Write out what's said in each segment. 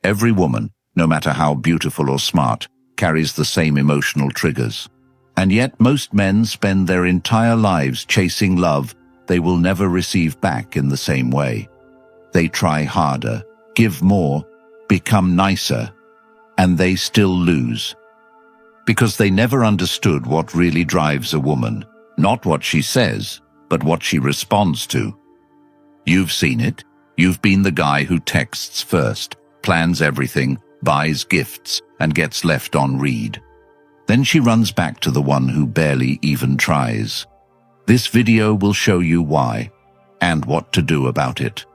Every woman, no matter how beautiful or smart, carries the same emotional triggers. And yet most men spend their entire lives chasing love they will never receive back in the same way. They try harder, give more, become nicer, and they still lose. Because they never understood what really drives a woman, not what she says, but what she responds to. You've seen it. You've been the guy who texts first, plans everything, buys gifts, and gets left on read. Then she runs back to the one who barely even tries. This video will show you why, and what to do about it.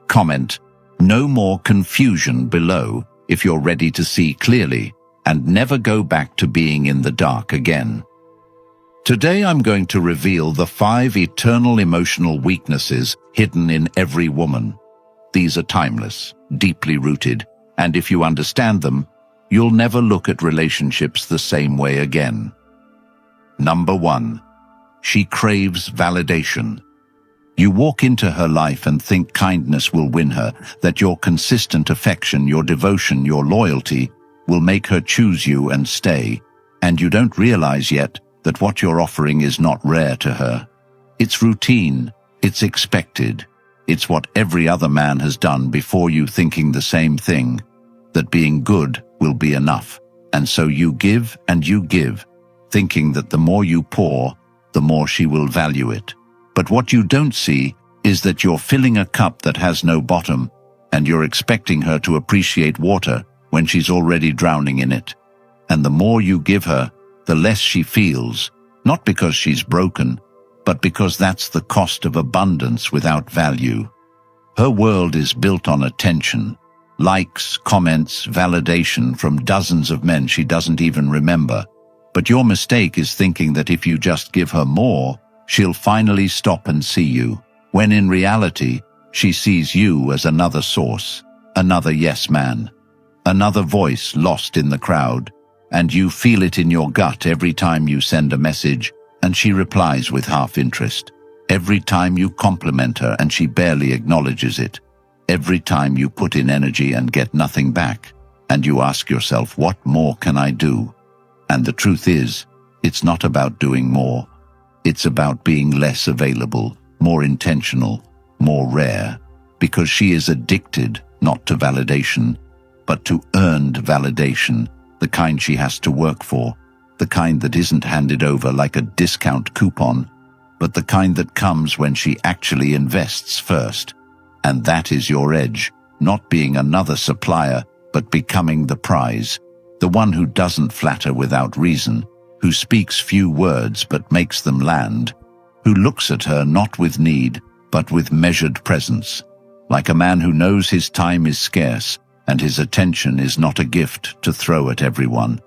Comment, "No more confusion" below if you're ready to see clearly, and never go back to being in the dark again. Today I'm going to reveal the 5 eternal emotional weaknesses hidden in every woman. These are timeless, deeply rooted, and if you understand them, you'll never look at relationships the same way again. Number 1. She craves validation. You walk into her life and think kindness will win her, that your consistent affection, your devotion, your loyalty will make her choose you and stay, and you don't realize yet that what you're offering is not rare to her. It's routine, it's expected, it's what every other man has done before you, thinking the same thing, that being good will be enough. And so you give and you give, thinking that the more you pour, the more she will value it. But what you don't see is that you're filling a cup that has no bottom, and you're expecting her to appreciate water when she's already drowning in it. And the more you give her, the less she feels, not because she's broken, but because that's the cost of abundance without value. Her world is built on attention, likes, comments, validation from dozens of men she doesn't even remember. But your mistake is thinking that if you just give her more, she'll finally stop and see you, when in reality, she sees you as another source, another yes man, another voice lost in the crowd, and you feel it in your gut every time you send a message and she replies with half interest, every time you compliment her and she barely acknowledges it, every time you put in energy and get nothing back, and you ask yourself, what more can I do? And the truth is, it's not about doing more. It's about being less available, more intentional, more rare, because she is addicted not to validation, but to earned validation, the kind she has to work for, the kind that isn't handed over like a discount coupon, but the kind that comes when she actually invests first. And that is your edge, not being another supplier, but becoming the prize, the one who doesn't flatter without reason, who speaks few words but makes them land, who looks at her not with need, but with measured presence, like a man who knows his time is scarce and his attention is not a gift to throw at everyone.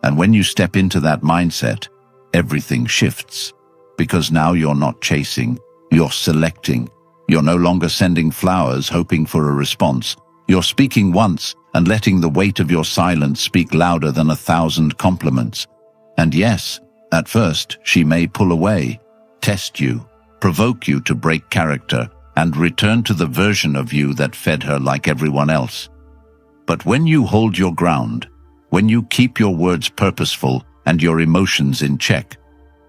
And when you step into that mindset, everything shifts, because now you're not chasing, you're selecting. You're no longer sending flowers hoping for a response. You're speaking once and letting the weight of your silence speak louder than 1,000 compliments. And yes, at first she may pull away, test you, provoke you to break character, and return to the version of you that fed her like everyone else. But when you hold your ground, when you keep your words purposeful and your emotions in check,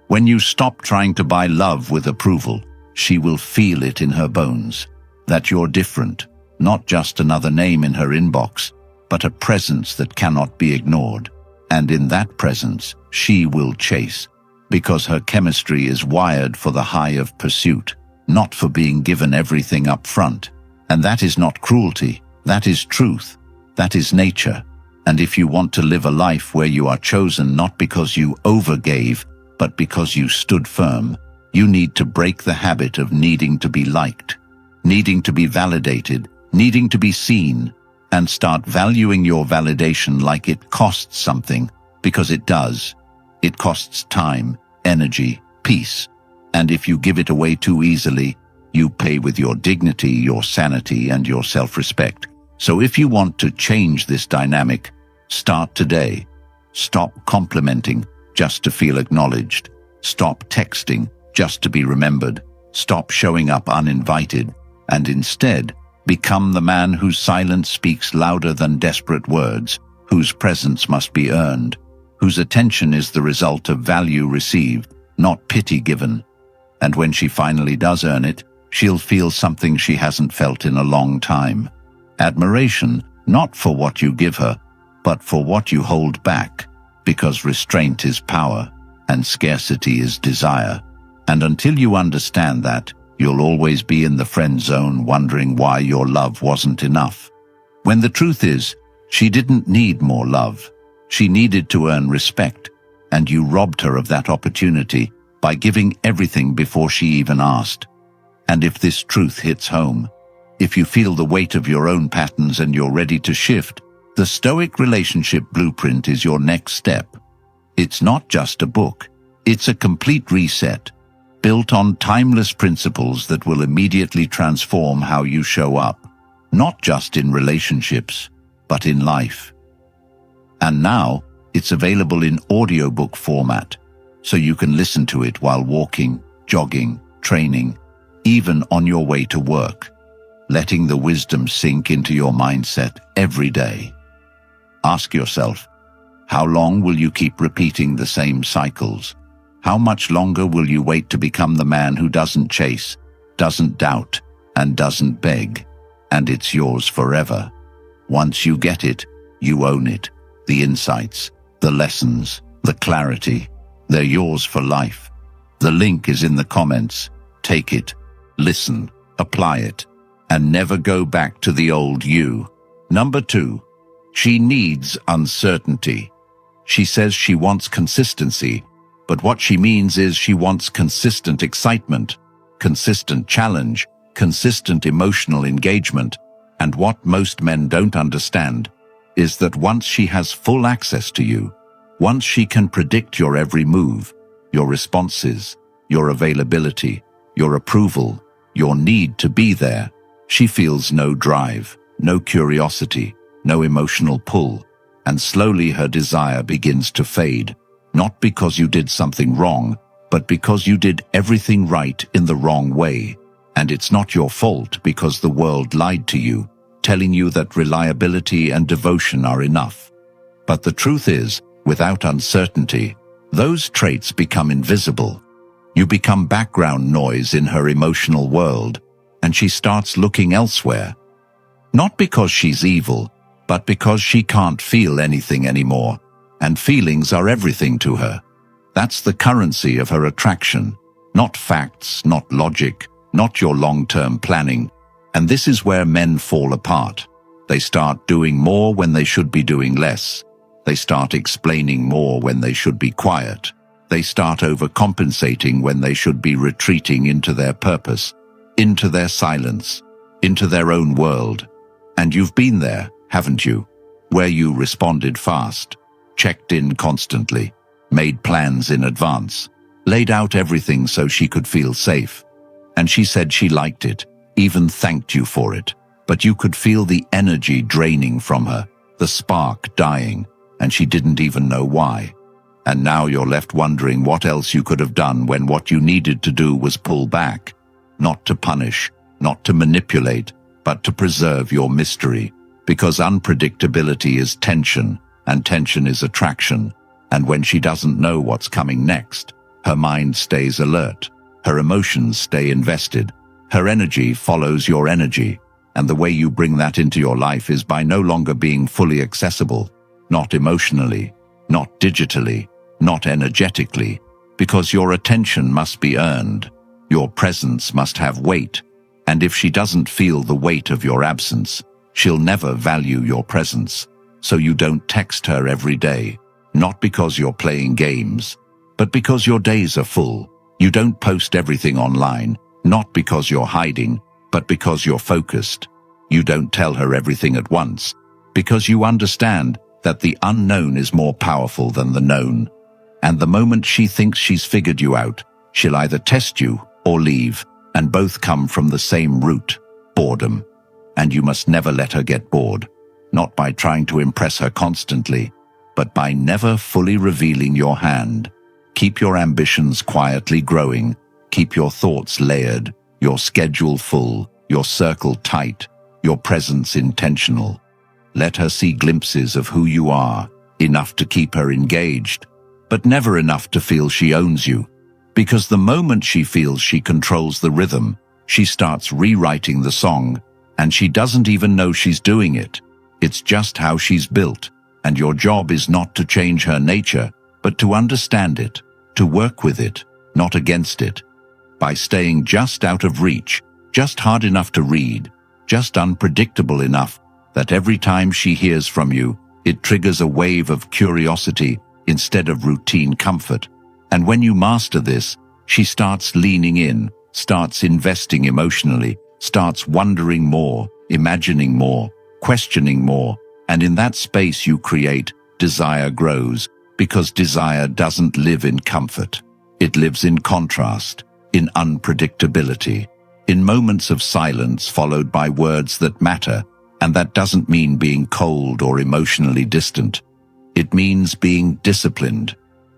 when you stop trying to buy love with approval, she will feel it in her bones, that you're different, not just another name in her inbox, but a presence that cannot be ignored. And in that presence, she will chase, because her chemistry is wired for the high of pursuit, not for being given everything up front. And that is not cruelty, that is truth, that is nature. And if you want to live a life where you are chosen not because you overgave, but because you stood firm, you need to break the habit of needing to be liked, needing to be validated, needing to be seen, and start valuing your validation like it costs something, because it does. It costs time, energy, peace. And if you give it away too easily, you pay with your dignity, your sanity, and your self-respect. So if you want to change this dynamic, start today. Stop complimenting just to feel acknowledged. Stop texting just to be remembered. Stop showing up uninvited, and instead, Become the man whose silence speaks louder than desperate words, whose presence must be earned, whose attention is the result of value received, not pity given. And when she finally does earn it, she'll feel something she hasn't felt in a long time. Admiration, not for what you give her, but for what you hold back, because restraint is power, and scarcity is desire. And until you understand that, you'll always be in the friend zone wondering why your love wasn't enough. When the truth is, she didn't need more love. She needed to earn respect, and you robbed her of that opportunity by giving everything before she even asked. And if this truth hits home, if you feel the weight of your own patterns and you're ready to shift, the Stoic Relationship Blueprint is your next step. It's not just a book. It's a complete reset, built on timeless principles that will immediately transform how you show up, not just in relationships, but in life. And now, it's available in audiobook format, so you can listen to it while walking, jogging, training, even on your way to work, letting the wisdom sink into your mindset every day. Ask yourself, how long will you keep repeating the same cycles? How much longer will you wait to become the man who doesn't chase, doesn't doubt, and doesn't beg? And it's yours forever. Once you get it, you own it. The insights, the lessons, the clarity, they're yours for life. The link is in the comments. Take it, listen, apply it, and never go back to the old you. Number 2, she needs uncertainty. She says she wants consistency, but what she means is she wants consistent excitement, consistent challenge, consistent emotional engagement. And what most men don't understand is that once she has full access to you, once she can predict your every move, your responses, your availability, your approval, your need to be there, she feels no drive, no curiosity, no emotional pull, and slowly her desire begins to fade. Not because you did something wrong, but because you did everything right in the wrong way. And it's not your fault because the world lied to you, telling you that reliability and devotion are enough. But the truth is, without uncertainty, those traits become invisible. You become background noise in her emotional world, and she starts looking elsewhere. Not because she's evil, but because she can't feel anything anymore. And feelings are everything to her. That's the currency of her attraction. Not facts, not logic, not your long-term planning. And this is where men fall apart. They start doing more when they should be doing less. They start explaining more when they should be quiet. They start overcompensating when they should be retreating into their purpose, into their silence, into their own world. And you've been there, haven't you? Where you responded fast, checked in constantly, made plans in advance, laid out everything so she could feel safe. And she said she liked it, even thanked you for it. But you could feel the energy draining from her, the spark dying, and she didn't even know why. And now you're left wondering what else you could have done when what you needed to do was pull back, not to punish, not to manipulate, but to preserve your mystery. Because unpredictability is tension, and tension is attraction. And when she doesn't know what's coming next, her mind stays alert, her emotions stay invested, her energy follows your energy. And the way you bring that into your life is by no longer being fully accessible, not emotionally, not digitally, not energetically, because your attention must be earned, your presence must have weight. And if she doesn't feel the weight of your absence, she'll never value your presence. So you don't text her every day, not because you're playing games, but because your days are full. You don't post everything online, not because you're hiding, but because you're focused. You don't tell her everything at once, because you understand that the unknown is more powerful than the known. And the moment she thinks she's figured you out, she'll either test you or leave, and both come from the same root, boredom. And you must never let her get bored. Not by trying to impress her constantly, but by never fully revealing your hand. Keep your ambitions quietly growing. Keep your thoughts layered, your schedule full, your circle tight, your presence intentional. Let her see glimpses of who you are, enough to keep her engaged, but never enough to feel she owns you. Because the moment she feels she controls the rhythm, she starts rewriting the song, and she doesn't even know she's doing it. It's just how she's built, and your job is not to change her nature, but to understand it, to work with it, not against it. By staying just out of reach, just hard enough to read, just unpredictable enough that every time she hears from you, it triggers a wave of curiosity instead of routine comfort. And when you master this, she starts leaning in, starts investing emotionally, starts wondering more, imagining more, questioning more, and in that space you create, desire grows, because desire doesn't live in comfort. It lives in contrast, in unpredictability, in moments of silence followed by words that matter, and that doesn't mean being cold or emotionally distant. It means being disciplined.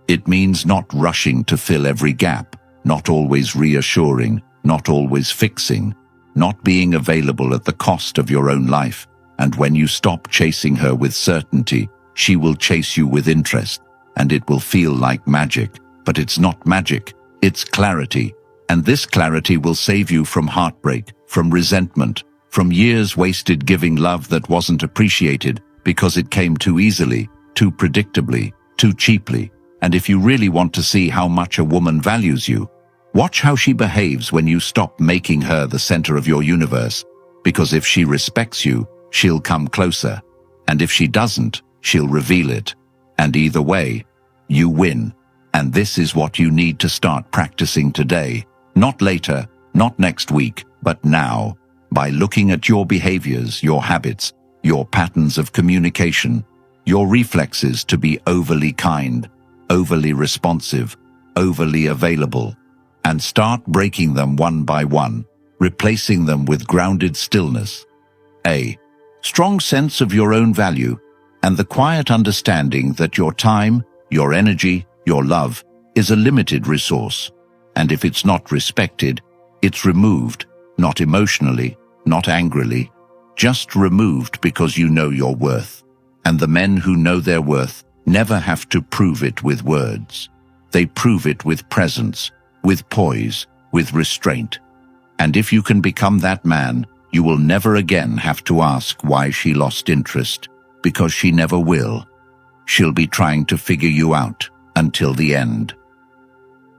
It means not rushing to fill every gap, not always reassuring, not always fixing, not being available at the cost of your own life. And when you stop chasing her with certainty, she will chase you with interest, and it will feel like magic. But it's not magic, it's clarity. And this clarity will save you from heartbreak, from resentment, from years wasted giving love that wasn't appreciated because it came too easily, too predictably, too cheaply. And if you really want to see how much a woman values you, watch how she behaves when you stop making her the center of your universe. Because if she respects you, she'll come closer. And if she doesn't, she'll reveal it. And either way, you win. And this is what you need to start practicing today. Not later, not next week, but now. By looking at your behaviors, your habits, your patterns of communication, your reflexes to be overly kind, overly responsive, overly available, and start breaking them one by one, replacing them with grounded stillness. A strong sense of your own value and the quiet understanding that your time, your energy, your love is a limited resource. And if it's not respected, it's removed, not emotionally, not angrily, just removed because you know your worth. And the men who know their worth never have to prove it with words. They prove it with presence, with poise, with restraint. And if you can become that man, you will never again have to ask why she lost interest, because she never will. She'll be trying to figure you out until the end.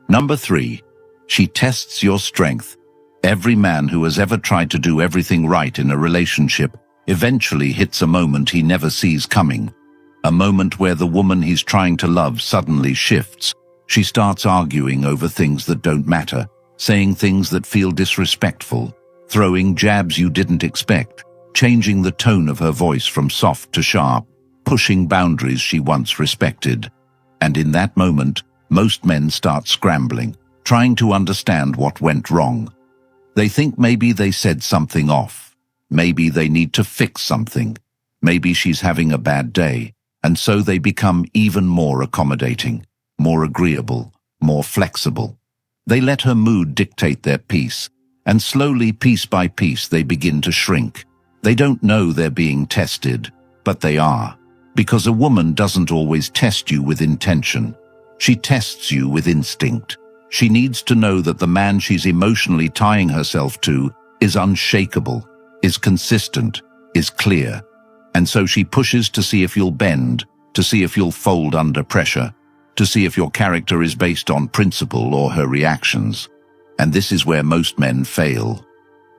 Number 3, she tests your strength. Every man who has ever tried to do everything right in a relationship eventually hits a moment he never sees coming. A moment where the woman he's trying to love suddenly shifts. She starts arguing over things that don't matter, saying things that feel disrespectful, throwing jabs you didn't expect, changing the tone of her voice from soft to sharp, pushing boundaries she once respected. And in that moment, most men start scrambling, trying to understand what went wrong. They think maybe they said something off. Maybe they need to fix something. Maybe she's having a bad day. And so they become even more accommodating, more agreeable, more flexible. They let her mood dictate their peace, and slowly, piece by piece, they begin to shrink. They don't know they're being tested, but they are. Because a woman doesn't always test you with intention. She tests you with instinct. She needs to know that the man she's emotionally tying herself to is unshakable, is consistent, is clear. And so she pushes to see if you'll bend, to see if you'll fold under pressure, to see if your character is based on principle or her reactions. And this is where most men fail.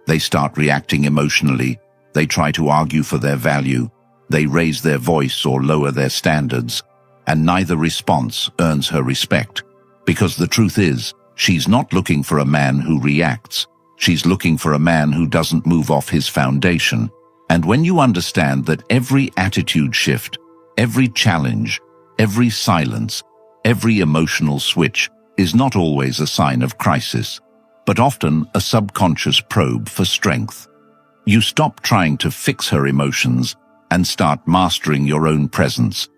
They start reacting emotionally. They try to argue for their value. They raise their voice or lower their standards. And neither response earns her respect. Because the truth is, she's not looking for a man who reacts. She's looking for a man who doesn't move off his foundation. And when you understand that every attitude shift, every challenge, every silence, every emotional switch is not always a sign of crisis, but often a subconscious probe for strength, you stop trying to fix her emotions and start mastering your own presence.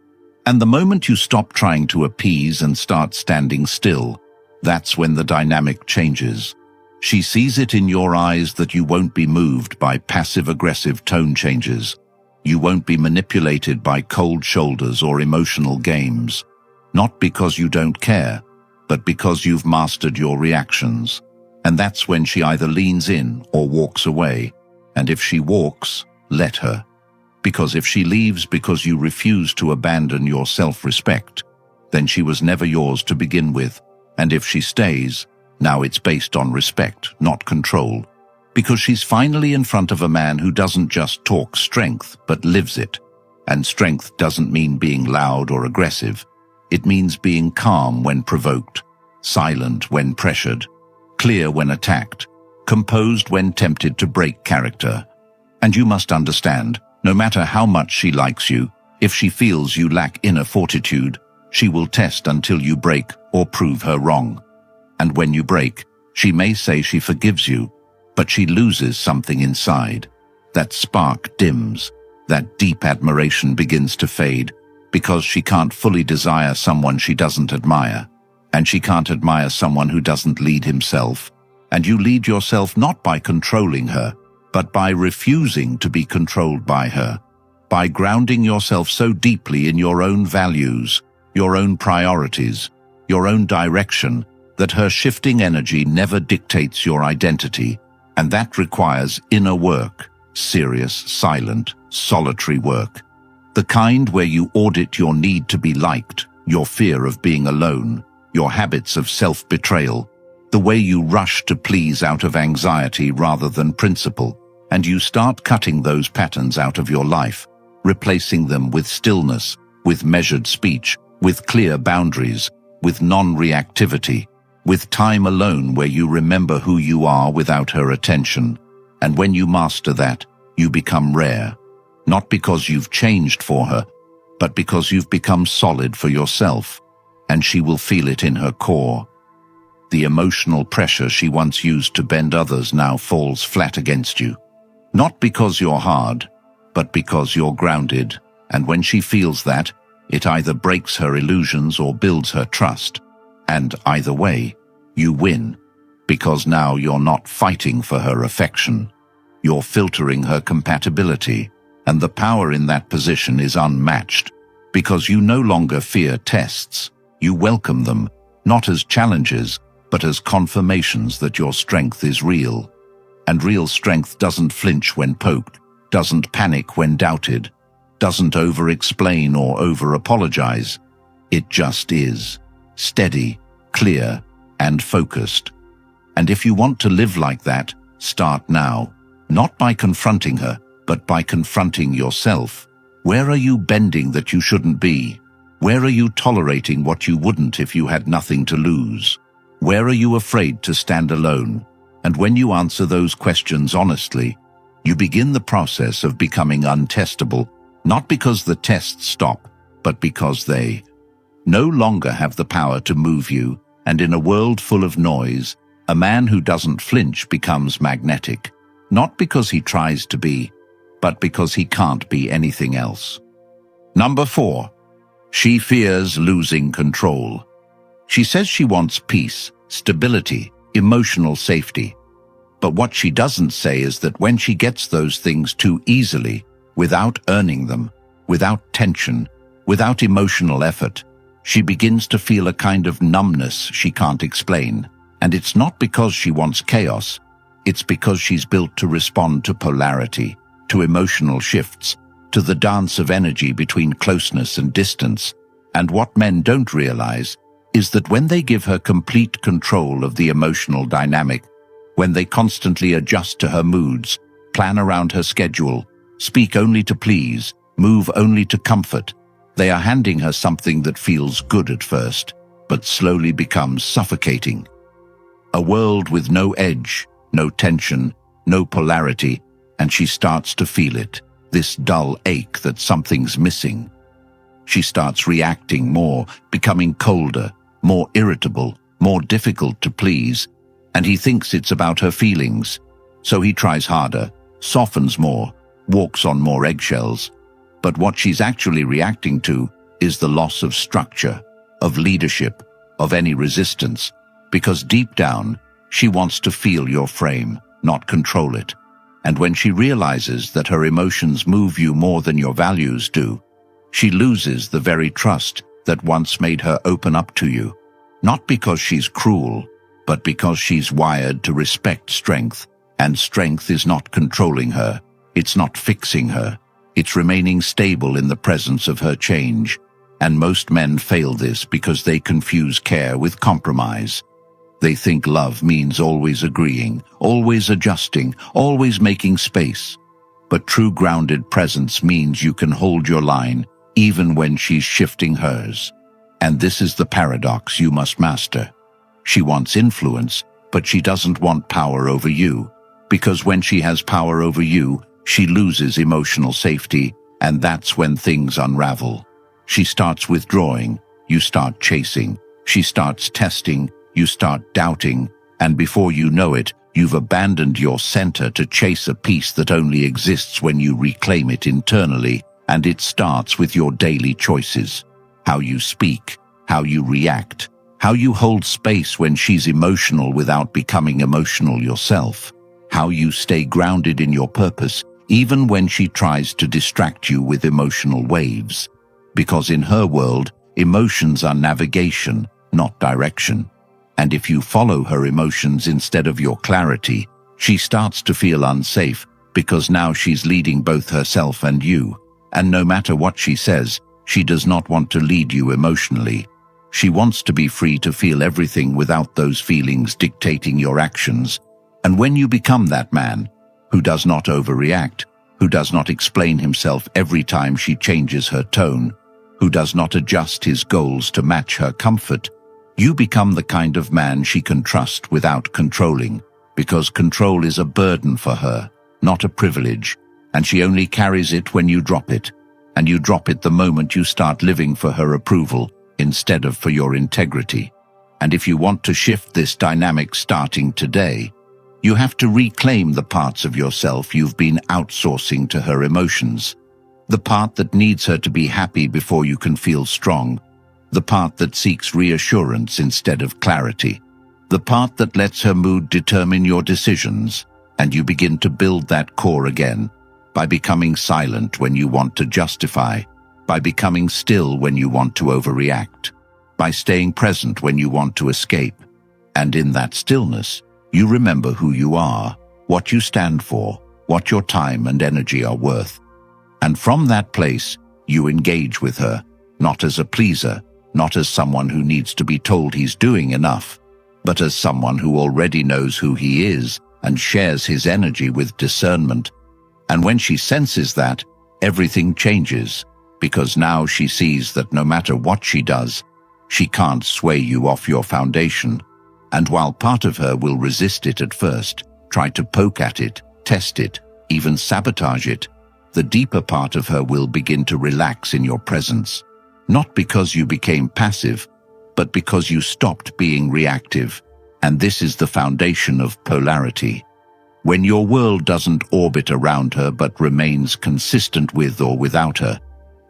And the moment you stop trying to appease and start standing still, that's when the dynamic changes. She sees it in your eyes that you won't be moved by passive-aggressive tone changes. You won't be manipulated by cold shoulders or emotional games. Not because you don't care, but because you've mastered your reactions. And that's when she either leans in or walks away. And if she walks, let her. Because if she leaves because you refuse to abandon your self-respect, then she was never yours to begin with. And if she stays, now it's based on respect, not control. Because she's finally in front of a man who doesn't just talk strength, but lives it. And strength doesn't mean being loud or aggressive. It means being calm when provoked, silent when pressured, clear when attacked, composed when tempted to break character. And you must understand, no matter how much she likes you, if she feels you lack inner fortitude, she will test until you break or prove her wrong. And when you break, she may say she forgives you, but she loses something inside. That spark dims, that deep admiration begins to fade, because she can't fully desire someone she doesn't admire. And she can't admire someone who doesn't lead himself. And you lead yourself not by controlling her, but by refusing to be controlled by her, by grounding yourself so deeply in your own values, your own priorities, your own direction, that her shifting energy never dictates your identity. And that requires inner work, serious, silent, solitary work. The kind where you audit your need to be liked, your fear of being alone, your habits of self-betrayal, the way you rush to please out of anxiety rather than principle, and you start cutting those patterns out of your life, replacing them with stillness, with measured speech, with clear boundaries, with non-reactivity, with time alone where you remember who you are without her attention. And when you master that, you become rare, not because you've changed for her, but because you've become solid for yourself, and she will feel it in her core. The emotional pressure she once used to bend others now falls flat against you. Not because you're hard, but because you're grounded, and when she feels that, it either breaks her illusions or builds her trust. And either way, you win, because now you're not fighting for her affection. You're filtering her compatibility, and the power in that position is unmatched, because you no longer fear tests. You welcome them, not as challenges, but as confirmations that your strength is real. And real strength doesn't flinch when poked, doesn't panic when doubted, doesn't over-explain or over-apologize. It just is, steady, clear, and focused. And if you want to live like that, start now, not by confronting her, but by confronting yourself. Where are you bending that you shouldn't be? Where are you tolerating what you wouldn't if you had nothing to lose? Where are you afraid to stand alone? And when you answer those questions honestly, you begin the process of becoming untestable, not because the tests stop, but because they no longer have the power to move you. And in a world full of noise, a man who doesn't flinch becomes magnetic, not because he tries to be, but because he can't be anything else. Number 4. She fears losing control. She says she wants peace, stability, emotional safety. But what she doesn't say is that when she gets those things too easily, without earning them, without tension, without emotional effort, she begins to feel a kind of numbness she can't explain. And it's not because she wants chaos, it's because she's built to respond to polarity, to emotional shifts, to the dance of energy between closeness and distance. And what men don't realize is that when they give her complete control of the emotional dynamic, when they constantly adjust to her moods, plan around her schedule, speak only to please, move only to comfort, they are handing her something that feels good at first, but slowly becomes suffocating. A world with no edge, no tension, no polarity, and she starts to feel it, this dull ache that something's missing. She starts reacting more, becoming colder, more irritable, more difficult to please, and he thinks it's about her feelings. So he tries harder, softens more, walks on more eggshells. But what she's actually reacting to is the loss of structure, of leadership, of any resistance, because deep down, She wants to feel your frame, not control it. And when she realizes that her emotions move you more than your values do, she loses the very trust that once made her open up to you. Not because she's cruel, but because she's wired to respect strength. And strength is not controlling her. It's not fixing her. It's remaining stable in the presence of her change. And most men fail this because they confuse care with compromise. They think love means always agreeing, always adjusting, always making space. But true grounded presence means you can hold your line even when she's shifting hers. And this is the paradox you must master. She wants influence, but she doesn't want power over you, because when she has power over you, she loses emotional safety, and that's when things unravel. She starts withdrawing, you start chasing. She starts testing, you start doubting, and before you know it, you've abandoned your center to chase a peace that only exists when you reclaim it internally, and it starts with your daily choices. How you speak, how you react, how you hold space when she's emotional without becoming emotional yourself, how you stay grounded in your purpose even when she tries to distract you with emotional waves. Because in her world, emotions are navigation, not direction. And if you follow her emotions instead of your clarity, she starts to feel unsafe because now she's leading both herself and you. And no matter what she says, she does not want to lead you emotionally. She wants to be free to feel everything without those feelings dictating your actions. And when you become that man, who does not overreact, who does not explain himself every time she changes her tone, who does not adjust his goals to match her comfort, you become the kind of man she can trust without controlling, because control is a burden for her, not a privilege, and she only carries it when you drop it, and you drop it the moment you start living for her approval instead of for your integrity. And if you want to shift this dynamic starting today, you have to reclaim the parts of yourself you've been outsourcing to her emotions. The part that needs her to be happy before you can feel strong. The part that seeks reassurance instead of clarity. The part that lets her mood determine your decisions. And you begin to build that core again by becoming silent when you want to justify, by becoming still when you want to overreact, by staying present when you want to escape. And in that stillness, you remember who you are, what you stand for, what your time and energy are worth. And from that place, you engage with her, not as a pleaser, not as someone who needs to be told he's doing enough, but as someone who already knows who he is and shares his energy with discernment. And when she senses that, everything changes, because now she sees that no matter what she does, she can't sway you off your foundation. And while part of her will resist it at first, try to poke at it, test it, even sabotage it, the deeper part of her will begin to relax in your presence. Not because you became passive, but because you stopped being reactive. And this is the foundation of polarity. When your world doesn't orbit around her but remains consistent with or without her,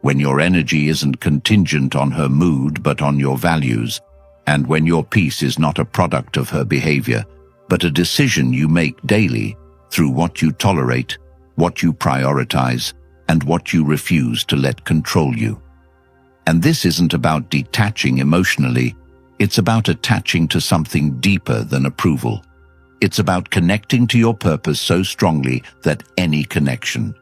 when your energy isn't contingent on her mood but on your values, and when your peace is not a product of her behavior, but a decision you make daily through what you tolerate, what you prioritize, and what you refuse to let control you. And this isn't about detaching emotionally, it's about attaching to something deeper than approval. It's about connecting to your purpose so strongly that any connection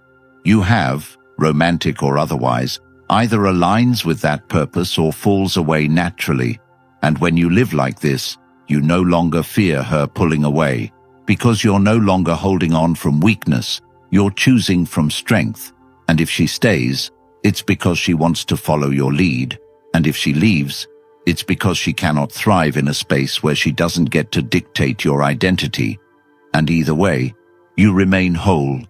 you have, romantic or otherwise, either aligns with that purpose or falls away naturally. And when you live like this, you no longer fear her pulling away, because you're no longer holding on from weakness, you're choosing from strength. And if she stays, it's because she wants to follow your lead. And if she leaves, it's because she cannot thrive in a space where she doesn't get to dictate your identity. And either way, you remain whole,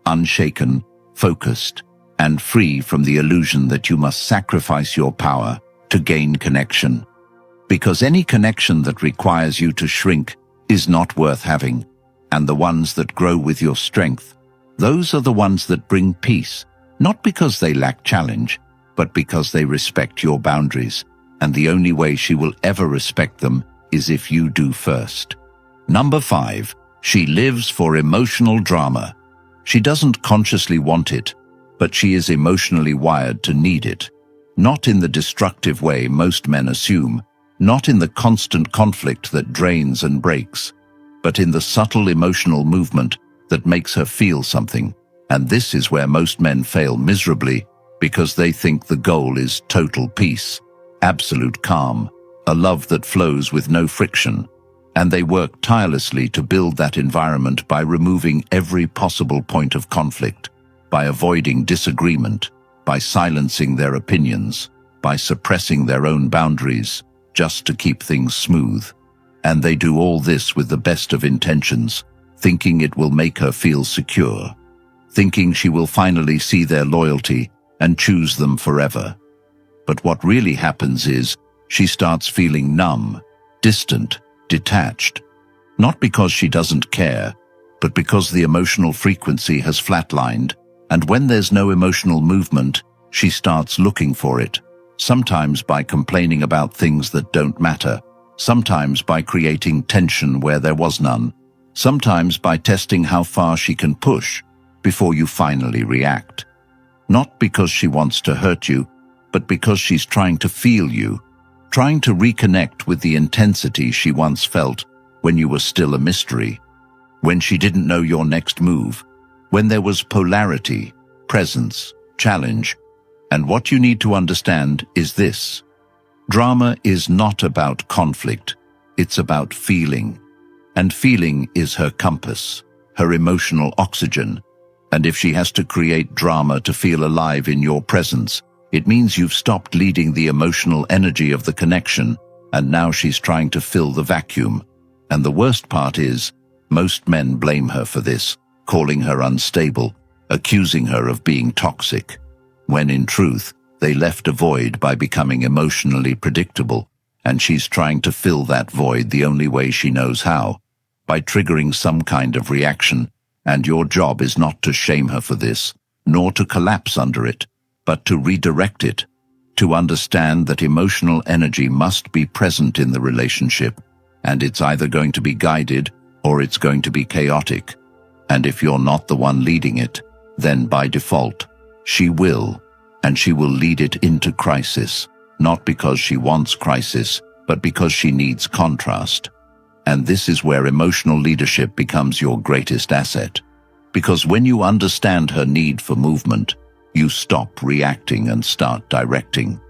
unshaken, focused, and free from the illusion that you must sacrifice your power to gain connection. Because any connection that requires you to shrink is not worth having. And the ones that grow with your strength, those are the ones that bring peace, not because they lack challenge, but because they respect your boundaries. And the only way she will ever respect them is if you do first. Number 5. She lives for emotional drama. She doesn't consciously want it, but she is emotionally wired to need it. Not in the destructive way most men assume, not in the constant conflict that drains and breaks, but in the subtle emotional movement that makes her feel something. And this is where most men fail miserably, because they think the goal is total peace, absolute calm, a love that flows with no friction. And they work tirelessly to build that environment by removing every possible point of conflict, by avoiding disagreement, by silencing their opinions, by suppressing their own boundaries, just to keep things smooth. And they do all this with the best of intentions, thinking it will make her feel secure, thinking she will finally see their loyalty and choose them forever. But what really happens is, she starts feeling numb, distant, detached, not because she doesn't care, but because the emotional frequency has flatlined, and when there's no emotional movement, she starts looking for it, sometimes by complaining about things that don't matter, sometimes by creating tension where there was none, sometimes by testing how far she can push before you finally react. Not because she wants to hurt you, but because she's trying to feel you, trying to reconnect with the intensity she once felt when you were still a mystery, when she didn't know your next move, when there was polarity, presence, challenge. And what you need to understand is this: drama is not about conflict, it's about feeling. And feeling is her compass, her emotional oxygen. And if she has to create drama to feel alive in your presence, it means you've stopped leading the emotional energy of the connection, and now she's trying to fill the vacuum. And the worst part is, most men blame her for this, calling her unstable, accusing her of being toxic, when in truth, they left a void by becoming emotionally predictable, and she's trying to fill that void the only way she knows how, by triggering some kind of reaction. And your job is not to shame her for this, nor to collapse under it, but to redirect it, to understand that emotional energy must be present in the relationship, and it's either going to be guided or it's going to be chaotic. And if you're not the one leading it, then by default, she will, and she will lead it into crisis, not because she wants crisis, but because she needs contrast. And this is where emotional leadership becomes your greatest asset. Because when you understand her need for movement, you stop reacting and start directing.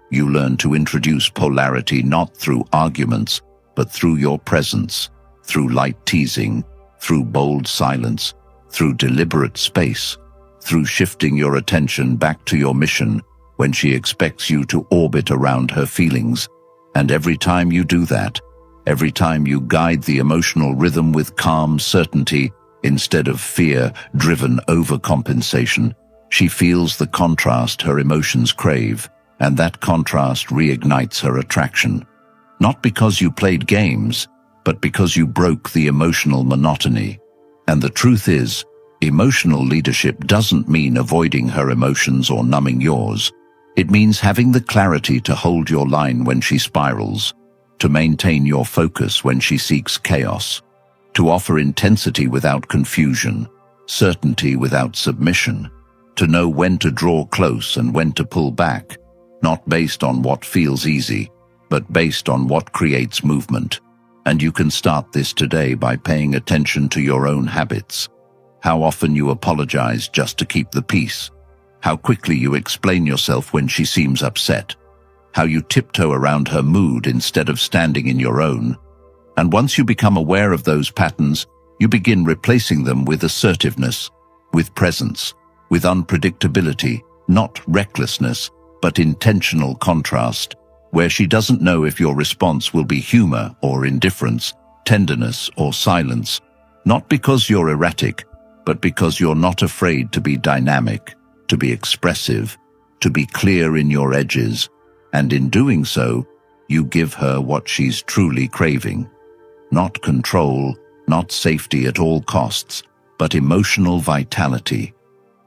You learn to introduce polarity not through arguments, but through your presence, through light teasing, through bold silence, through deliberate space, through shifting your attention back to your mission when she expects you to orbit around her feelings. And every time you do that, every time you guide the emotional rhythm with calm certainty instead of fear-driven overcompensation, she feels the contrast her emotions crave, and that contrast reignites her attraction. Not because you played games, but because you broke the emotional monotony. And the truth is, emotional leadership doesn't mean avoiding her emotions or numbing yours. It means having the clarity to hold your line when she spirals, to maintain your focus when she seeks chaos, to offer intensity without confusion, certainty without submission, to know when to draw close and when to pull back, not based on what feels easy, but based on what creates movement. And you can start this today by paying attention to your own habits. How often you apologize just to keep the peace, how quickly you explain yourself when she seems upset, how you tiptoe around her mood instead of standing in your own. And once you become aware of those patterns, you begin replacing them with assertiveness, with presence, with unpredictability, not recklessness, but intentional contrast, where she doesn't know if your response will be humor or indifference, tenderness or silence, not because you're erratic, but because you're not afraid to be dynamic, to be expressive, to be clear in your edges, and in doing so, you give her what she's truly craving. Not control, not safety at all costs, but emotional vitality.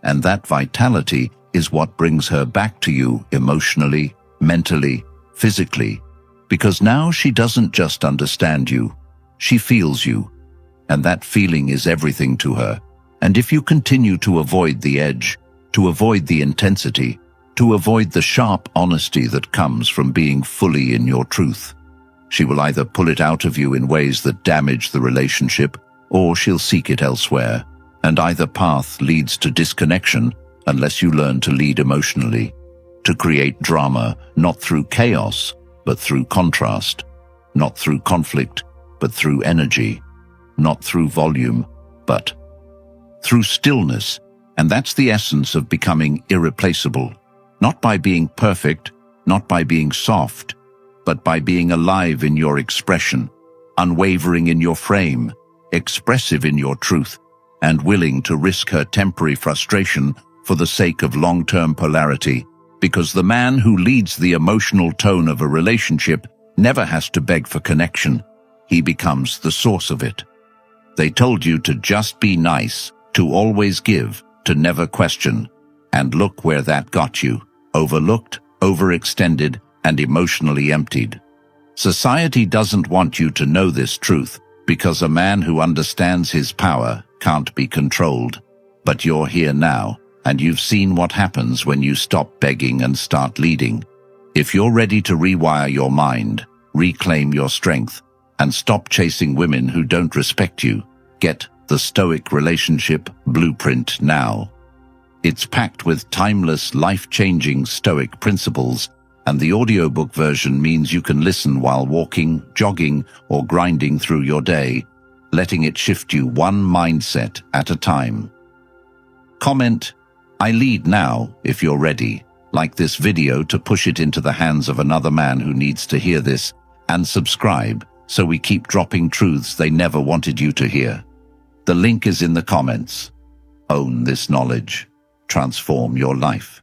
And that vitality is what brings her back to you emotionally, mentally, physically, because now she doesn't just understand you, She feels you, and that feeling is everything to her. And if you continue to avoid the edge, to avoid the intensity, to avoid the sharp honesty that comes from being fully in your truth, she will either pull it out of you in ways that damage the relationship, or she'll seek it elsewhere. And either path leads to disconnection unless you learn to lead emotionally, to create drama not through chaos, but through contrast, not through conflict, but through energy, not through volume, but through stillness. And that's the essence of becoming irreplaceable, not by being perfect, not by being soft, but by being alive in your expression, unwavering in your frame, expressive in your truth, and willing to risk her temporary frustration for the sake of long-term polarity, because the man who leads the emotional tone of a relationship never has to beg for connection. He becomes the source of it. They told you to just be nice, to always give, to never question. And look where that got you. Overlooked, overextended, and emotionally emptied. Society doesn't want you to know this truth, because a man who understands his power can't be controlled. But you're here now, and you've seen what happens when you stop begging and start leading. If you're ready to rewire your mind, reclaim your strength, and stop chasing women who don't respect you, get the Stoic Relationship Blueprint now. It's packed with timeless, life-changing Stoic principles, and the audiobook version means you can listen while walking, jogging, or grinding through your day, letting it shift you one mindset at a time. Comment, "I lead now," if you're ready. Like this video to push it into the hands of another man who needs to hear this, and subscribe so we keep dropping truths they never wanted you to hear. The link is in the comments. Own this knowledge. Transform your life.